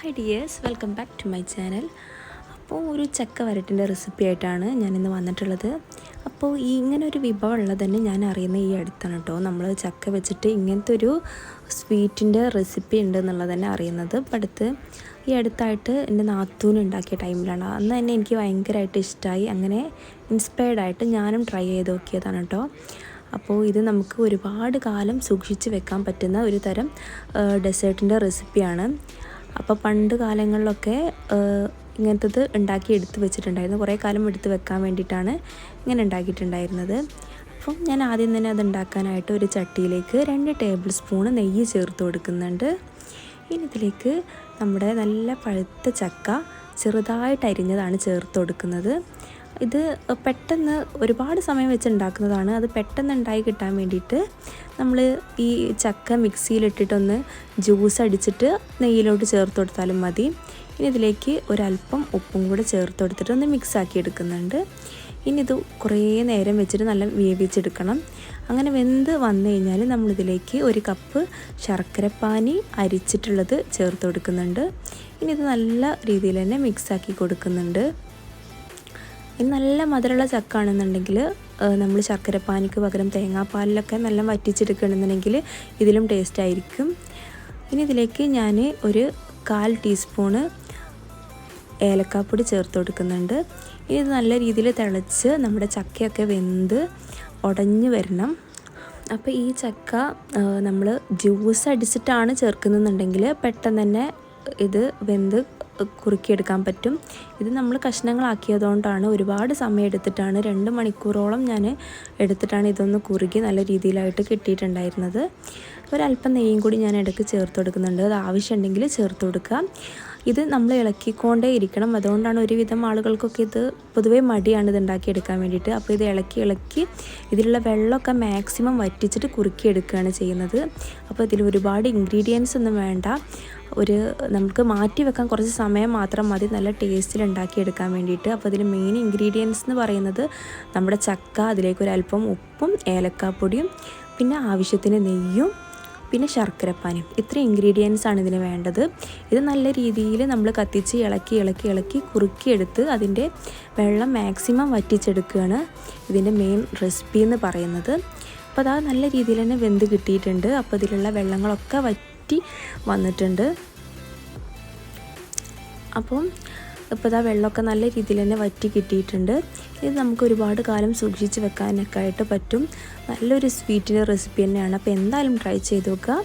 Hi dears, welcome back to my channel. അപ്പോൾ ഒരു ചക്ക വരട്ടിൻ്റെ റെസിപ്പി ആയിട്ടാണ് ഞാനിന്ന് വന്നിട്ടുള്ളത്. അപ്പോൾ ഇങ്ങനെ ഒരു വിഭവം ഉള്ളത് തന്നെ ഞാൻ അറിയുന്ന ഈ അടുത്താണ് കേട്ടോ. നമ്മൾ ചക്ക വെച്ചിട്ട് ഇങ്ങനത്തെ ഒരു സ്വീറ്റിൻ്റെ റെസിപ്പി ഉണ്ട് എന്നുള്ളത് തന്നെ അറിയുന്നത്. അപ്പം ഈ അടുത്തായിട്ട് എൻ്റെ നാത്തൂന് ഉണ്ടാക്കിയ ടൈമിലാണ്. അന്ന് തന്നെ എനിക്ക് ഭയങ്കരമായിട്ട് ഇഷ്ടമായി. അങ്ങനെ ഇൻസ്പയർഡായിട്ട് ഞാനും ട്രൈ ചെയ്ത് നോക്കിയതാണ് കേട്ടോ. അപ്പോൾ ഇത് നമുക്ക് ഒരുപാട് കാലം സൂക്ഷിച്ച് വെക്കാൻ പറ്റുന്ന ഒരു തരം ഡെസേർട്ടിൻ്റെ റെസിപ്പിയാണ്. അപ്പോൾ പണ്ട് കാലങ്ങളിലൊക്കെ ഇങ്ങനത്തത് ഉണ്ടാക്കി എടുത്ത് വെച്ചിട്ടുണ്ടായിരുന്നു. കുറേ കാലം എടുത്ത് വെക്കാൻ വേണ്ടിയിട്ടാണ് ഇങ്ങനെ ഉണ്ടാക്കിയിട്ടുണ്ടായിരുന്നത്. അപ്പം ഞാൻ ആദ്യം തന്നെ അത് ഉണ്ടാക്കാനായിട്ട് ഒരു ചട്ടിയിലേക്ക് 2 ടേബിൾ സ്പൂൺ നെയ്യ് ചേർത്ത് കൊടുക്കുന്നുണ്ട്. ഇനി ഇതിലേക്ക് നമ്മുടെ നല്ല പഴുത്ത ചക്ക ചെറുതായിട്ട് അരിഞ്ഞതാണ് ചേർത്ത് കൊടുക്കുന്നത്. ഇത് പെട്ടെന്ന് ഒരുപാട് സമയം വെച്ച് ഉണ്ടാക്കുന്നതാണ്. അത് പെട്ടെന്ന് ഉണ്ടായി കിട്ടാൻ വേണ്ടിയിട്ട് നമ്മൾ ഈ ചക്ക മിക്സിയിലിട്ടിട്ടൊന്ന് ജ്യൂസ് അടിച്ചിട്ട് നെയ്യിലോട്ട് ചേർത്ത് കൊടുത്താലും മതി. ഇനി ഇതിലേക്ക് ഒരല്പം ഉപ്പും കൂടെ ചേർത്ത് കൊടുത്തിട്ട് ഒന്ന് മിക്സാക്കി എടുക്കുന്നുണ്ട്. ഇനി ഇത് കുറേ നേരം വെച്ചിട്ട് നല്ല വേവിച്ചെടുക്കണം. അങ്ങനെ വെന്ത് വന്നു കഴിഞ്ഞാൽ നമ്മളിതിലേക്ക് 1 കപ്പ് ശർക്കരപ്പാനി അരിച്ചിട്ടുള്ളത് ചേർത്ത് കൊടുക്കുന്നുണ്ട്. ഇനി ഇത് നല്ല രീതിയിൽ തന്നെ മിക്സാക്കി കൊടുക്കുന്നുണ്ട്. ഇനി നല്ല മധുരമുള്ള ചക്ക ആണെന്നുണ്ടെങ്കിൽ നമ്മൾ ശർക്കരപ്പാനിക്ക് പകരം തേങ്ങാപ്പാലിലൊക്കെ നല്ല വറ്റിച്ചെടുക്കണമെന്നുണ്ടെങ്കിൽ ഇതിലും ടേസ്റ്റ് ആയിരിക്കും. ഇനി ഇതിലേക്ക് ഞാൻ ഒരു 1/4 ടീസ്പൂണ് ഏലക്കാപ്പൊടി ചേർത്ത് കൊടുക്കുന്നുണ്ട്. ഇനി ഇത് നല്ല രീതിയിൽ തിളച്ച് നമ്മുടെ ചക്കയൊക്കെ വെന്ത് ഉടഞ്ഞ് വരണം. അപ്പോൾ ഈ ചക്ക നമ്മൾ ജ്യൂസ് അടിച്ചിട്ടാണ് ചേർക്കുന്നുണ്ടെങ്കിൽ പെട്ടെന്ന് തന്നെ ഇത് വെന്ത് കുറുക്കിയെടുക്കാൻ പറ്റും. ഇത് നമ്മൾ കഷ്ണങ്ങളാക്കിയതുകൊണ്ടാണ് ഒരുപാട് സമയം എടുത്തിട്ടാണ് 2 മണിക്കൂറോളം ഞാൻ എടുത്തിട്ടാണ് ഇതൊന്ന് കുറുകി നല്ല രീതിയിലായിട്ട് കിട്ടിയിട്ടുണ്ടായിരുന്നത്. ഒരല്പം നെയ്യും കൂടി ഞാൻ ഇടയ്ക്ക് ചേർത്ത് കൊടുക്കുന്നുണ്ട്. അത് ആവശ്യമുണ്ടെങ്കിൽ ചേർത്ത് കൊടുക്കുക. ഇത് നമ്മൾ ഇളക്കിക്കൊണ്ടേ ഇരിക്കണം. അതുകൊണ്ടാണ് ഒരുവിധം ആളുകൾക്കൊക്കെ ഇത് പൊതുവേ മടിയാണ് ഇത് ഉണ്ടാക്കിയെടുക്കാൻ വേണ്ടിയിട്ട്. അപ്പോൾ ഇത് ഇളക്കി ഇതിലുള്ള വെള്ളമൊക്കെ മാക്സിമം വറ്റിച്ചിട്ട് കുറുക്കിയെടുക്കുകയാണ് ചെയ്യുന്നത്. അപ്പോൾ ഇതിൽ ഒരുപാട് ഇൻഗ്രീഡിയൻസ് ഒന്നും വേണ്ട. നമുക്ക് മാറ്റി വെക്കാൻ കുറച്ച് സമയം മാത്രം മതി നല്ല ടേസ്റ്റിൽ ഉണ്ടാക്കിയെടുക്കാൻ വേണ്ടിയിട്ട്. അപ്പോൾ ഇതിൽ മെയിൻ ഇൻഗ്രീഡിയൻസ് എന്ന് പറയുന്നത് നമ്മുടെ ചക്ക, അതിലേക്ക് ഒരല്പം ഉപ്പും ഏലക്കാപ്പൊടിയും പിന്നെ ആവശ്യത്തിന് നെയ്യും പിന്നെ ശർക്കരപ്പാനിയും. ഇത്ര ഇൻഗ്രീഡിയൻസ് ആണ് ഇതിന് വേണ്ടത്. ഇത് നല്ല രീതിയിൽ നമ്മൾ കത്തിച്ച് ഇളക്കി കുറുക്കിയെടുത്ത് അതിൻ്റെ വെള്ളം മാക്സിമം വറ്റിച്ചെടുക്കുകയാണ് ഇതിൻ്റെ മെയിൻ റെസിപ്പി എന്ന് പറയുന്നത്. അപ്പോൾ അത് നല്ല രീതിയിൽ തന്നെ വെന്ത് കിട്ടിയിട്ടുണ്ട്. അപ്പോൾ ഇതിലുള്ള വെള്ളങ്ങളൊക്കെ വറ്റി വന്നിട്ടുണ്ട്. അപ്പോൾ ഇതാ വെള്ളമൊക്കെ നല്ല രീതിയിൽ തന്നെ വറ്റി കിട്ടിയിട്ടുണ്ട്. ഇത് നമുക്ക് ഒരുപാട് കാലം സൂക്ഷിച്ച് വെക്കാനൊക്കെ ആയിട്ട് പറ്റും. നല്ലൊരു സ്വീറ്റിൻ്റെ റെസിപ്പി തന്നെയാണ്. അപ്പോൾ എന്തായാലും ട്രൈ ചെയ്ത് നോക്കുക.